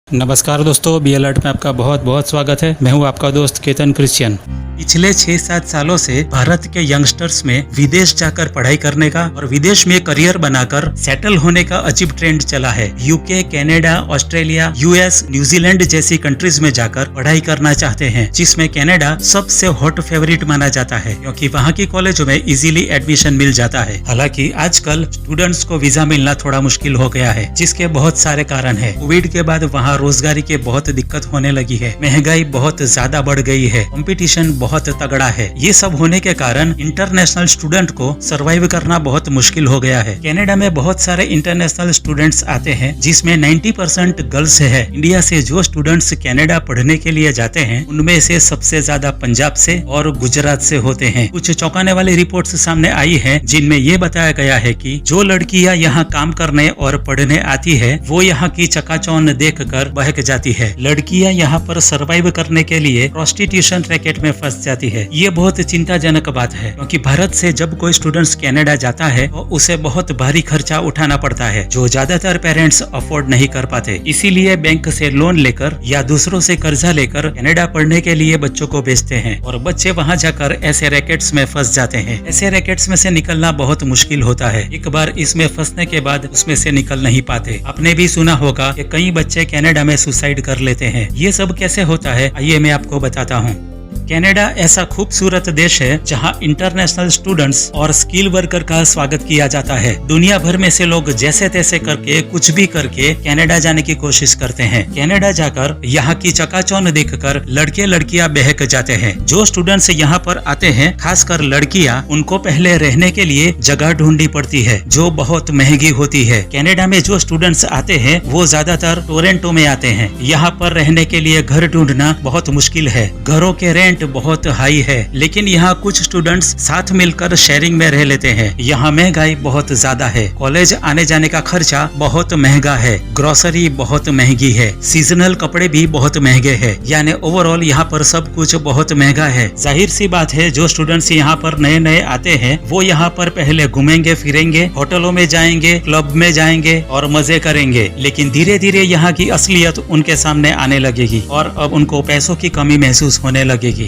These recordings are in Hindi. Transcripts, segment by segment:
नमस्कार दोस्तों, बी अलर्ट में आपका बहुत बहुत स्वागत है। मैं हूं आपका दोस्त केतन क्रिश्चियन। पिछले 6-7 सालों से भारत के यंगस्टर्स में विदेश जाकर पढ़ाई करने का और विदेश में करियर बनाकर सेटल होने का अजीब ट्रेंड चला है। UK, Canada, Australia, US, New Zealand जैसी कंट्रीज में जाकर पढ़ाई करना चाहते हैं, जिसमें कनाडा सबसे हॉट फेवरेट माना जाता है क्योंकि वहाँ की कॉलेजों में इजीली एडमिशन मिल जाता है। हालांकि आजकल स्टूडेंट्स को वीजा मिलना थोड़ा मुश्किल हो गया है, जिसके बहुत सारे कारण है। कोविड के बाद वहाँ रोजगारी की बहुत दिक्कत होने लगी है, महंगाई बहुत ज्यादा बढ़ गई है, कंपटीशन बहुत तगड़ा है। ये सब होने के कारण इंटरनेशनल स्टूडेंट को सरवाइव करना बहुत मुश्किल हो गया है। कनाडा में बहुत सारे इंटरनेशनल स्टूडेंट्स आते हैं, जिसमें 90% गर्ल्स है। इंडिया से जो स्टूडेंट्स कनाडा पढ़ने के लिए जाते हैं, उनमें से सबसे ज्यादा पंजाब से और गुजरात से होते हैं। कुछ चौंकाने वाली रिपोर्ट्स सामने आई है, जिनमें ये बताया गया है कि जो लड़कियां यहाँ काम करने और पढ़ने आती है, वो यहाँ की चकाचौंध देखकर बहक जाती है। लड़कियां यहाँ पर सरवाइव करने के लिए प्रोस्टिट्यूशन रैकेट में फंस जाती है। ये बहुत चिंताजनक बात है, क्योंकि भारत से जब कोई स्टूडेंट्स कनाडा जाता है तो उसे बहुत भारी खर्चा उठाना पड़ता है, जो ज्यादातर पेरेंट्स अफोर्ड नहीं कर पाते। इसीलिए बैंक से लोन लेकर या दूसरों से कर्जा लेकर कनाडा पढ़ने के लिए बच्चों को भेजते हैं और बच्चे वहाँ जाकर ऐसे रैकेट्स में फंस जाते हैं। ऐसे रैकेट्स में से निकलना बहुत मुश्किल होता है। एक बार इसमें फंसने के बाद उसमें से निकल नहीं पाते। आपने भी सुना होगा कि कई बच्चे कनाडा में सुसाइड कर लेते हैं। ये सब कैसे होता है, आइए मैं आपको बताता हूँ। कनाडा ऐसा खूबसूरत देश है जहां इंटरनेशनल स्टूडेंट्स और स्किल वर्कर का स्वागत किया जाता है। दुनिया भर में से लोग जैसे तैसे करके कुछ भी करके कनाडा जाने की कोशिश करते हैं। कनाडा जाकर यहाँ की चकाचौंध देखकर लड़के लड़कियां बहक जाते हैं। जो स्टूडेंट्स यहाँ पर आते हैं, खासकर लड़कियां, उनको पहले रहने के लिए जगह ढूंढनी पड़ती है, जो बहुत महंगी होती है। कनाडा में जो स्टूडेंट्स आते हैं वो ज्यादातर टोरंटो में आते हैं। यहाँ पर रहने के लिए घर ढूंढना बहुत मुश्किल है। घरों के रेंट बहुत हाई है, लेकिन यहाँ कुछ स्टूडेंट्स साथ मिलकर शेयरिंग में रह लेते हैं। यहाँ महंगाई बहुत ज्यादा है। कॉलेज आने जाने का खर्चा बहुत महंगा है। ग्रोसरी बहुत महंगी है। सीजनल कपड़े भी बहुत महंगे हैं। यानी ओवरऑल यहाँ पर सब कुछ बहुत महंगा है। जाहिर सी बात है, जो स्टूडेंट्स यहाँ पर नए नए आते हैं वो यहाँ पर पहले घूमेंगे फिरेंगे, होटलों में जाएंगे, क्लब में जाएंगे और मजे करेंगे। लेकिन धीरे धीरे यहाँ की असलियत उनके सामने आने लगेगी और अब उनको पैसों की कमी महसूस होने लगेगी।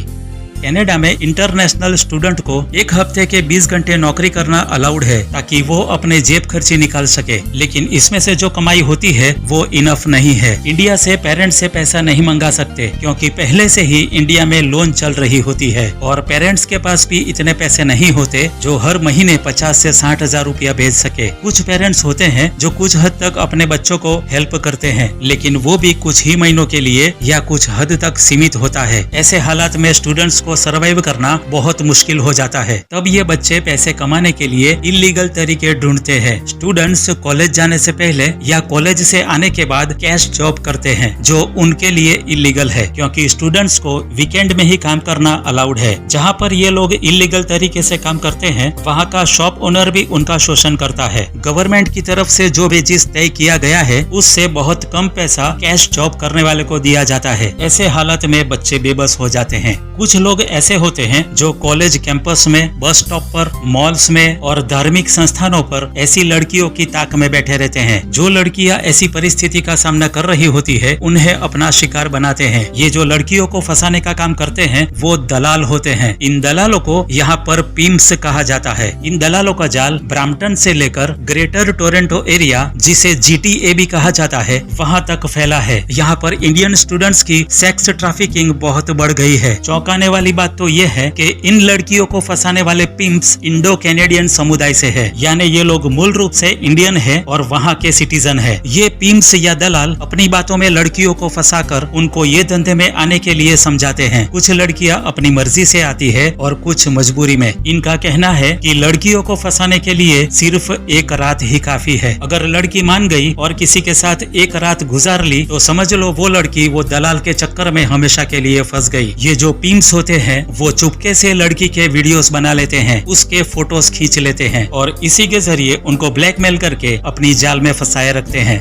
कनाडा में इंटरनेशनल स्टूडेंट को एक हफ्ते के 20 घंटे नौकरी करना अलाउड है, ताकि वो अपने जेब खर्ची निकाल सके। लेकिन इसमें से जो कमाई होती है वो इनफ नहीं है। इंडिया से पेरेंट्स से पैसा नहीं मंगा सकते, क्योंकि पहले से ही इंडिया में लोन चल रही होती है और पेरेंट्स के पास भी इतने पैसे नहीं होते जो हर महीने 50 से 60 हजार रुपया भेज सके। कुछ पेरेंट्स होते हैं जो कुछ हद तक अपने बच्चों को हेल्प करते हैं, लेकिन वो भी कुछ ही महीनों के लिए या कुछ हद तक सीमित होता है। ऐसे हालात में स्टूडेंट्स को सरवाइव करना बहुत मुश्किल हो जाता है। तब ये बच्चे पैसे कमाने के लिए इलीगल तरीके ढूंढते हैं। स्टूडेंट्स कॉलेज जाने से पहले या कॉलेज से आने के बाद कैश जॉब करते हैं, जो उनके लिए इलीगल है, क्योंकि स्टूडेंट्स को वीकेंड में ही काम करना अलाउड है। जहाँ पर ये लोग इलीगल तरीके से काम करते हैं, वहाँ का शॉप ओनर भी उनका शोषण करता है। गवर्नमेंट की तरफ से जो वेजेस तय किया गया है, उससे बहुत कम पैसा कैश जॉब करने वाले को दिया जाता है। ऐसे हालत में बच्चे बेबस हो जाते हैं। कुछ लोग ऐसे होते हैं जो कॉलेज कैंपस में, बस स्टॉप पर, मॉल्स में और धार्मिक संस्थानों पर ऐसी लड़कियों की ताक में बैठे रहते हैं। जो लड़कियां ऐसी परिस्थिति का सामना कर रही होती है, उन्हें अपना शिकार बनाते हैं। ये जो लड़कियों को फंसाने का काम करते हैं वो दलाल होते हैं। इन दलालों को यहाँ पर पिम्प्स कहा जाता है। इन दलालों का जाल ब्रैम्पटन से लेकर ग्रेटर टोरंटो एरिया, जिसे GTA भी कहा जाता है, वहाँ तक फैला है। यहाँ पर इंडियन स्टूडेंट्स की सेक्स ट्रैफिकिंग बहुत बढ़ गई है। चौंकाने वाली बात तो ये है कि इन लड़कियों को फंसाने वाले पिम्प्स इंडो कैनेडियन समुदाय से है, यानी ये लोग मूल रूप से इंडियन है और वहाँ के सिटीजन है। ये पिम्प्स या दलाल अपनी बातों में लड़कियों को फंसाकर उनको ये धंधे में आने के लिए समझाते हैं। कुछ लड़कियां अपनी मर्जी से आती है और कुछ मजबूरी में। इनका कहना है कि लड़कियों को फंसाने के लिए सिर्फ एक रात ही काफी है। अगर लड़की मान गई और किसी के साथ एक रात गुजार ली, तो समझ लो वो लड़की वो दलाल के चक्कर में हमेशा के लिए फंस गई। ये जो पिम्प्स होते हैं वो चुपके से लड़की के वीडियोस बना लेते हैं, उसके फोटोज खींच लेते हैं और इसी के जरिए उनको ब्लैकमेल करके अपनी जाल में फंसाए रखते हैं।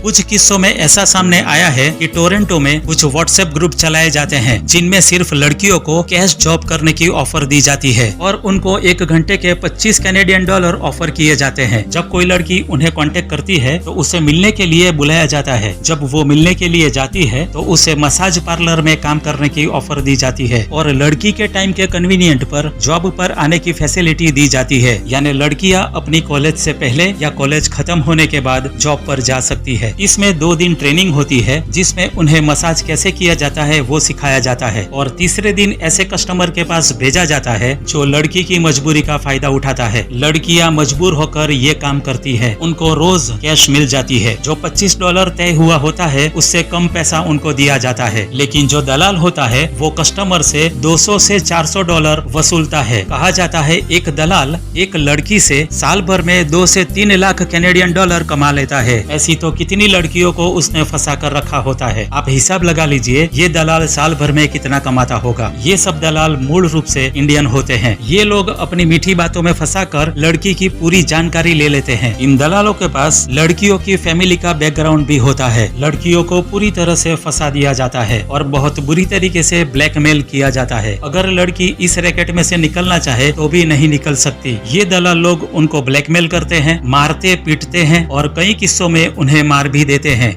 कुछ किस्सों में ऐसा सामने आया है कि टोरंटो में कुछ व्हाट्सएप ग्रुप चलाए जाते हैं जिनमें सिर्फ लड़कियों को कैश जॉब करने की ऑफर दी जाती है और उनको 1 घंटे के 25 कैनेडियन डॉलर ऑफर किए जाते हैं। जब कोई लड़की उन्हें कांटेक्ट करती है तो उसे मिलने के लिए बुलाया जाता है। जब वो मिलने के लिए जाती है तो उसे मसाज पार्लर में काम करने की ऑफर दी जाती है और लड़की के टाइम के कन्वीनियंट पर जॉब पर आने की फैसिलिटी दी जाती है, यानी लड़कियां अपनी कॉलेज से पहले या कॉलेज खत्म होने के बाद जॉब पर जा सकती है। इसमें 2 दिन ट्रेनिंग होती है जिसमें उन्हें मसाज कैसे किया जाता है वो सिखाया जाता है और तीसरे दिन ऐसे कस्टमर के पास भेजा जाता है जो लड़की की मजबूरी का फायदा उठाता है। लड़कियां मजबूर होकर ये काम करती है। उनको रोज कैश मिल जाती है। जो $25 तय हुआ होता है उससे कम पैसा उनको दिया जाता है, लेकिन जो दलाल होता है वो कस्टमर से $200 से $400 वसूलता है। कहा जाता है एक दलाल एक लड़की से साल भर में 2 से 3 लाख कैनेडियन डॉलर कमा लेता है। ऐसी तो कितनी लड़कियों को उसने फंसा कर रखा होता है। आप हिसाब लगा लीजिए ये दलाल साल भर में कितना कमाता होगा। ये सब दलाल मूल रूप से इंडियन होते हैं। ये लोग अपनी मीठी बातों में फंसाकर लड़की की पूरी जानकारी ले लेते हैं। इन दलालों के पास लड़कियों की फैमिली का बैकग्राउंड भी होता है। लड़कियों को पूरी तरह से फंसा दिया जाता है और बहुत बुरी तरीके से ब्लैकमेल किया जाता है। अगर लड़की इस रैकेट में से निकलना चाहे तो भी नहीं निकल सकती। ये दलाल लोग उनको ब्लैकमेल करते हैं, मारते पीटते हैं और कई किस्सों में उन्हें मार भी देते हैं।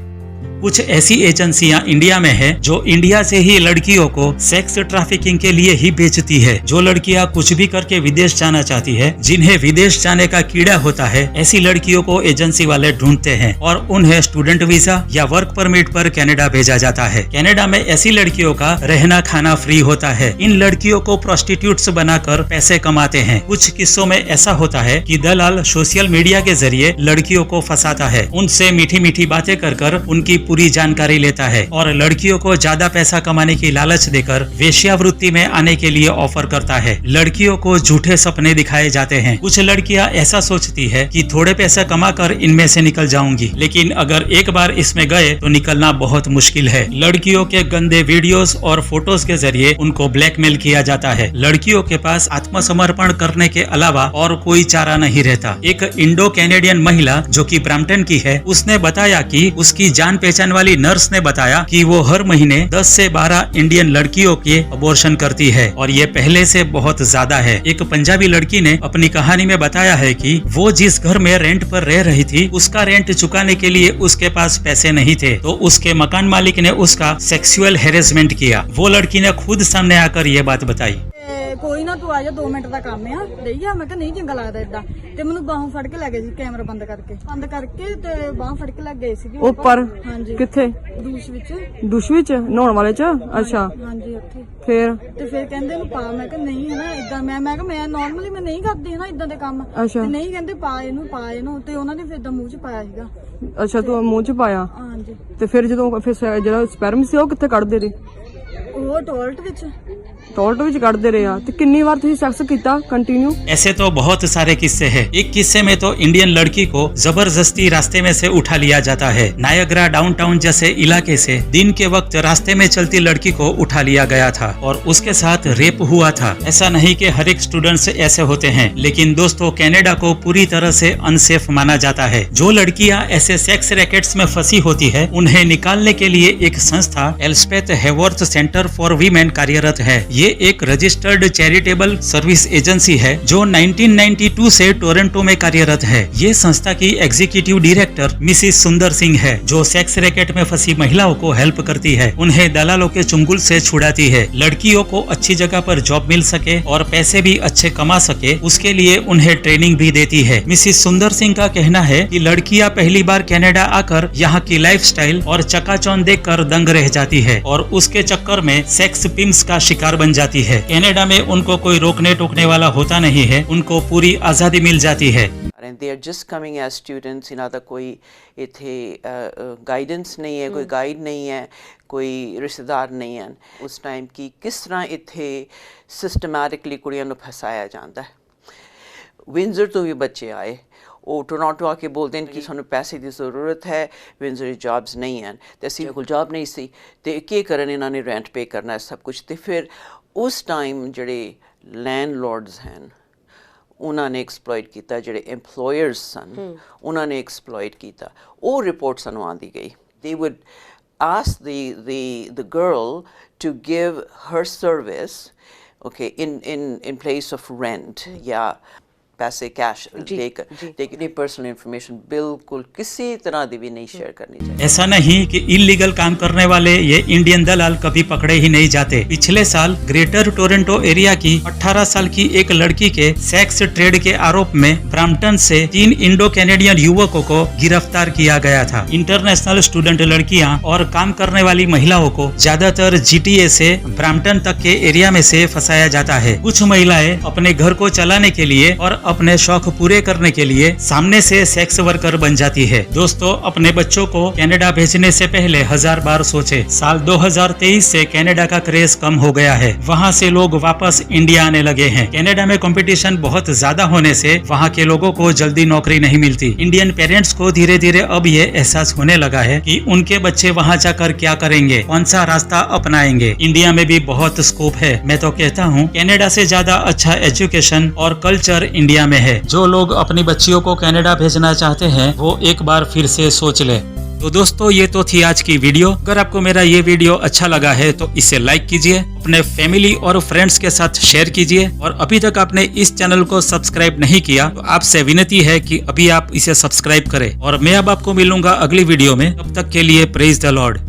कुछ ऐसी एजेंसियां इंडिया में हैं जो इंडिया से ही लड़कियों को सेक्स ट्रैफिकिंग के लिए ही बेचती है। जो लड़कियां कुछ भी करके विदेश जाना चाहती है, जिन्हें विदेश जाने का कीड़ा होता है, ऐसी लड़कियों को एजेंसी वाले ढूंढते हैं और उन्हें स्टूडेंट वीजा या वर्क परमिट पर कनाडा भेजा जाता है। कनाडा में ऐसी लड़कियों का रहना खाना फ्री होता है। इन लड़कियों को प्रोस्टिट्यूट्स बनाकर पैसे कमाते हैं। कुछ किस्सों में ऐसा होता है कि दलाल सोशल मीडिया के जरिए लड़कियों को फंसाता है, उनसे मीठी मीठी बातें कर उनकी पूरी जानकारी लेता है और लड़कियों को ज्यादा पैसा कमाने की लालच देकर वेश्यावृत्ति में आने के लिए ऑफर करता है। लड़कियों को झूठे सपने दिखाए जाते हैं। कुछ लड़कियां ऐसा सोचती है कि थोड़े पैसे कमाकर इनमें से निकल जाऊंगी, लेकिन अगर एक बार इसमें गए तो निकलना बहुत मुश्किल है। लड़कियों के गंदे वीडियोस और फोटोज के जरिए उनको ब्लैकमेल किया जाता है। लड़कियों के पास आत्मसमर्पण करने के अलावा और कोई चारा नहीं रहता। एक इंडो कैनेडियन महिला जो कि ब्रैम्पटन की है, उसने बताया कि उसकी जान पहचान वाली नर्स ने बताया कि वो हर महीने 10 से 12 इंडियन लड़कियों के अबॉर्शन करती है और ये पहले से बहुत ज्यादा है। एक पंजाबी लड़की ने अपनी कहानी में बताया है कि वो जिस घर में रेंट पर रह रही थी उसका रेंट चुकाने के लिए उसके पास पैसे नहीं थे, तो उसके मकान मालिक ने उसका सेक्सुअल हैरेसमेंट किया। वो लड़की ने खुद सामने आकर ये बात बताई। ਕੋਈ ਨਾ ਤੂੰ ਆ ਜਾ 2 ਮਿੰਟ ਦਾ ਕੰਮ ਆ ਦੇਈ ਆ। ਮੈਂ ਕਿਹਾ ਨਹੀਂ ਚੰਗਾ ਲੱਗਦਾ ਏਦਾਂ ਤੇ ਮੈਨੂੰ ਬਾਹੋਂ ਫੜ ਕੇ ਲੈ ਗਏ ਸੀ, ਕੈਮਰਾ ਬੰਦ ਕਰਕੇ ਤੇ ਬਾਹੋਂ ਫੜ ਕੇ ਲੈ ਗਏ ਸੀ ਉੱਪਰ। ਹਾਂਜੀ ਕਿੱਥੇ? ਦੁਸ਼ ਵਿੱਚ ਨਹਾਉਣ ਵਾਲੇ ਚ? ਅੱਛਾ ਹਾਂਜੀ ਉੱਥੇ। ਫੇਰ ਤੇ ਫਿਰ ਕਹਿੰਦੇ ਇਹਨੂੰ ਪਾ। ਮੈਂ ਕਿਹਾ ਨਹੀਂ ਹੈ ਨਾ ਇਦਾਂ। ਮੈਂ ਕਿਹਾ ਮੈਂ ਨਾਰਮਲੀ ਮੈਂ ਨਹੀਂ ਕਰਦੀ ਹੈ ਨਾ ਇਦਾਂ ਦੇ ਕੰਮ। ਅੱਛਾ। ਤੇ ਨਹੀਂ ਕਹਿੰਦੇ ਪਾ ਇਹਨੂੰ ਤੇ ਉਹਨਾਂ ਨੇ ਫਿਰ ਇਦਾਂ ਮੂੰਹ 'ਚ ਪਾਇਆ ਸੀਗਾ। ਅੱਛਾ ਤੂੰ ਮੂੰਹ ਚ ਪਾਇਆ? ਹਾਂਜੀ। ਤੇ ਫਿਰ ਜਦੋਂ ਫਿਰ ਜਿਹੜਾ ਸਪਰਮ ਸੀ ਉਹ ਕਿੱਥੇ ਕੱਢਦੇ ਰਹੇ? ਉਹ ਟਾਇਲਟ ਵਿੱਚ। टॉयलेट ਵਿੱਚ ਕੱਢਦੇ ਰਹੇ ਆ। ਤੇ ਕਿੰਨੀ ਵਾਰ ਤੁਸੀਂ ਸੈਕਸ ਕੀਤਾ कंटिन्यू? ऐसे तो बहुत सारे किस्से हैं। एक किस्से में तो इंडियन लड़की को जबरदस्ती रास्ते में से उठा लिया जाता है। नायग्रा डाउनटाउन जैसे इलाके से दिन के वक्त रास्ते में चलती लड़की को उठा लिया गया था और उसके साथ रेप हुआ था। ऐसा नहीं कि हर एक स्टूडेंट्स ऐसे होते हैं, लेकिन दोस्तों कनाडा को पूरी तरह से अनसेफ माना जाता है। जो लड़कियां ऐसे सेक्स रैकेट्स में फंसी होती है उन्हें निकालने के लिए एक संस्था एल्स्पेथ हेवर्थ सेंटर फॉर वीमेन कार्यरत है। ये एक रजिस्टर्ड चैरिटेबल सर्विस एजेंसी है जो 1992 से टोरंटो में कार्यरत है। ये संस्था की एग्जीक्यूटिव डायरेक्टर मिसिस सुंदर सिंह है, जो सेक्स रैकेट में फंसी महिलाओं को हेल्प करती है, उन्हें दलालों के चुंगल से छुड़ाती है। लड़कियों को अच्छी जगह पर जॉब मिल सके और पैसे भी अच्छे कमा सके, उसके लिए उन्हें ट्रेनिंग भी देती है। मिसिस सुंदर सिंह का कहना है कि लड़कियां पहली बार कनाडा आकर यहाँ की लाइफस्टाइल और चकाचौंध देखकर दंग रह जाती है और उसके चक्कर में सेक्स पिम्स का शिकार बन जाती है। कनाडा में उनको कोई रोकने टोकने वाला होता नहीं है, उनको पूरी आजादी मिल जाती है। And they are just coming as students, ਇਹਨਾਂ ਦਾ ਕੋਈ ਇੱਥੇ ਗਾਈਡੈਂਸ ਨਹੀਂ ਹੈ, ਕੋਈ ਗਾਈਡ ਨਹੀਂ ਹੈ, ਕੋਈ ਰਿਸ਼ਤੇਦਾਰ ਨਹੀਂ ਹਨ। ਉਸ ਟਾਈਮ ਕੀ ਕਿਸ ਤਰ੍ਹਾਂ ਇੱਥੇ ਸਿਸਟਮੈਟਿਕਲੀ ਕੁੜੀਆਂ ਨੂੰ ਫਸਾਇਆ ਜਾਂਦਾ ਹੈ। ਵਿੰਜ਼ਰ ਤੋਂ ਵੀ ਬੱਚੇ ਆਏ, ਉਹ ਟੋਰਾਂਟੋ ਆ ਕੇ ਬੋਲਦੇ ਨੇ ਕਿ ਸਾਨੂੰ ਪੈਸੇ ਦੀ ਜ਼ਰੂਰਤ ਹੈ, ਵਿੰਜ਼ਰ ਜੌਬਸ ਨਹੀਂ ਹਨ ਅਤੇ ਅਸੀਂ ਕੋਲ ਜੌਬ ਨਹੀਂ ਸੀ ਅਤੇ ਕੀ ਕਰਨ, ਇਹਨਾਂ ਨੇ ਰੈਂਟ ਪੇ ਕਰਨਾ ਸਭ ਕੁਛ। ਅਤੇ ਫਿਰ ਉਸ ਟਾਈਮ ਜਿਹੜੇ ਲੈਂਡਲੋਰਡਸ ਹਨ ਉਹਨਾਂ ਨੇ ਐਕਸਪਲੋਇਟ ਕੀਤਾ, ਜਿਹੜੇ EMPLOYERS ਸਨ ਉਹਨਾਂ ਨੇ ਐਕਸਪਲੋਇਟ ਕੀਤਾ। ਉਹ ਰਿਪੋਰਟ ਸਾਨੂੰ ਆਉਂਦੀ ਗਈ। They would ask the girl to give her service, okay, in place of rent, या पैसे कैश देकर, लेकिन पर्सनल इंफॉर्मेशन बिल्कुल किसी तरह की भी नहीं शेयर करनी चाहिए। ऐसा नहीं कि इलीगल काम करने वाले ये इंडियन दलाल कभी पकड़े ही नहीं जाते। पिछले साल ग्रेटर टोरंटो एरिया की 18 साल की एक लड़की के सेक्स ट्रेड के आरोप में ब्रैम्पटन से 3 इंडो कैनेडियन युवकों को गिरफ्तार किया गया था। इंटरनेशनल स्टूडेंट लड़कियां और काम करने वाली महिलाओं को ज्यादातर GTA से ब्रैम्पटन तक के एरिया में से फंसाया जाता है। कुछ महिलाएं अपने घर को चलाने के लिए और अपने शौक पूरे करने के लिए सामने से सेक्स वर्कर बन जाती है। दोस्तों, अपने बच्चों को कनाडा भेजने से पहले 1000 बार सोचे। साल 2023 से कनाडा का क्रेज कम हो गया है, वहाँ से लोग वापस इंडिया आने लगे हैं। कनाडा में कंपटीशन बहुत ज्यादा होने से वहाँ के लोगों को जल्दी नौकरी नहीं मिलती। इंडियन पेरेंट्स को धीरे धीरे अब ये एहसास होने लगा है कि उनके बच्चे वहाँ जाकर क्या करेंगे, कौन सा रास्ता अपनाएंगे। इंडिया में भी बहुत स्कोप है। मैं तो कहता हूँ कनाडा से ज्यादा अच्छा एजुकेशन और कल्चर इंडिया में है। जो लोग अपनी बच्चियों को कनाडा भेजना चाहते हैं वो एक बार फिर से सोच ले। तो दोस्तों, ये तो थी आज की वीडियो। अगर आपको मेरा ये वीडियो अच्छा लगा है तो इसे लाइक कीजिए, अपने फैमिली और फ्रेंड्स के साथ शेयर कीजिए, और अभी तक आपने इस चैनल को सब्सक्राइब नहीं किया तो आपसे विनती है कि अभी आप इसे सब्सक्राइब करें। और मैं अब आपको मिलूंगा अगली वीडियो में। तब तक के लिए प्रेज द लॉर्ड।